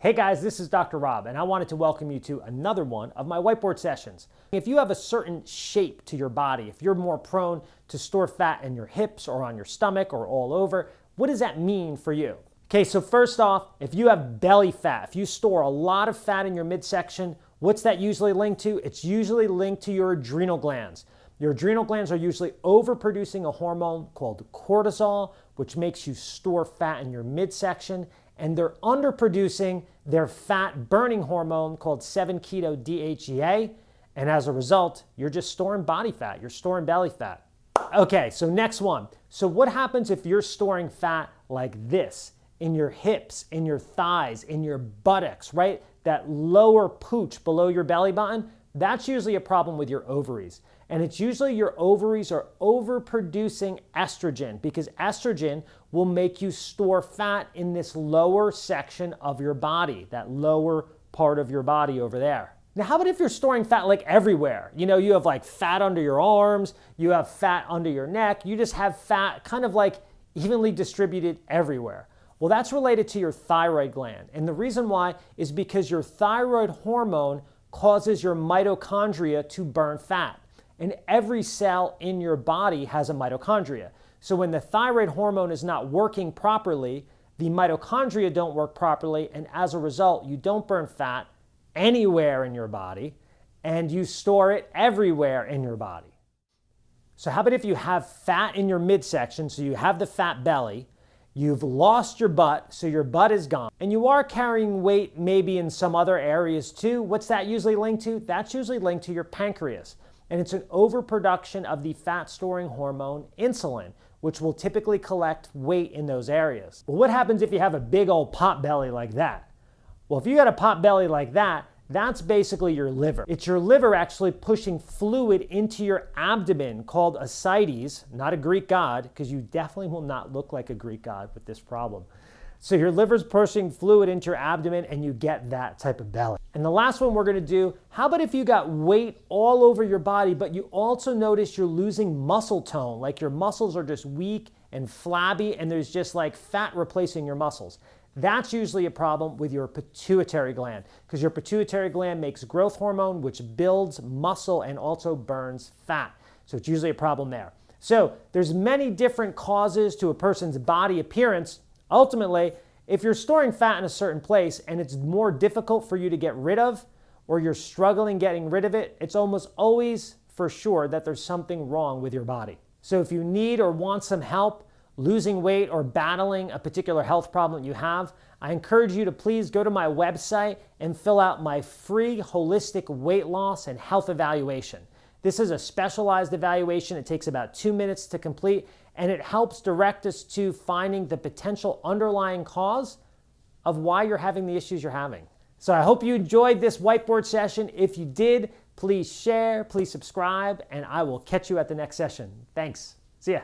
Hey guys, this is Dr. Rob, and I wanted to welcome you to another one of my whiteboard sessions. If you have a certain shape to your body, if you're more prone to store fat in your hips or on your stomach or all over, what does that mean for you? Okay, so first off, if you have belly fat, if you store a lot of fat in your midsection, what's that usually linked to? It's usually linked to your adrenal glands. Your adrenal glands are usually overproducing a hormone called cortisol, which makes you store fat in your midsection, and they're underproducing their fat burning hormone called 7-keto-DHEA, and as a result, you're just storing body fat, you're storing belly fat. Okay, so next one. So what happens if you're storing fat like this in your hips, in your thighs, in your buttocks, right? That lower pooch below your belly button, that's usually a problem with your ovaries. And it's usually your ovaries are overproducing estrogen because estrogen will make you store fat in this lower section of your body, that lower part of your body over there. Now, how about if you're storing fat like everywhere? You know, you have like fat under your arms, you have fat under your neck, you just have fat kind of like evenly distributed everywhere. Well, that's related to your thyroid gland. And the reason why is because your thyroid hormone causes your mitochondria to burn fat. And every cell in your body has a mitochondria. So when the thyroid hormone is not working properly, the mitochondria don't work properly, and as a result, you don't burn fat anywhere in your body, and you store it everywhere in your body. So how about if you have fat in your midsection, so you have the fat belly, you've lost your butt, so your butt is gone, and you are carrying weight maybe in some other areas too. What's that usually linked to? That's usually linked to your pancreas. And it's an overproduction of the fat-storing hormone insulin, which will typically collect weight in those areas. But what happens if you have a big old pot belly like that? Well, if you got a pot belly like that, that's basically your liver. It's your liver actually pushing fluid into your abdomen called ascites, not a Greek god, because you definitely will not look like a Greek god with this problem. So your liver's pushing fluid into your abdomen and you get that type of belly. And the last one we're gonna do, how about if you got weight all over your body, but you also notice you're losing muscle tone, like your muscles are just weak and flabby and there's just like fat replacing your muscles. That's usually a problem with your pituitary gland because your pituitary gland makes growth hormone, which builds muscle and also burns fat. So it's usually a problem there. So there's many different causes to a person's body appearance. Ultimately, if you're storing fat in a certain place and it's more difficult for you to get rid of, or you're struggling getting rid of it, it's almost always for sure that there's something wrong with your body. So if you need or want some help losing weight or battling a particular health problem you have, I encourage you to please go to my website and fill out my free holistic weight loss and health evaluation. This is a specialized evaluation. It takes about 2 minutes to complete, and it helps direct us to finding the potential underlying cause of why you're having the issues you're having. So I hope you enjoyed this whiteboard session. If you did, please share, please subscribe, and I will catch you at the next session. Thanks. See ya.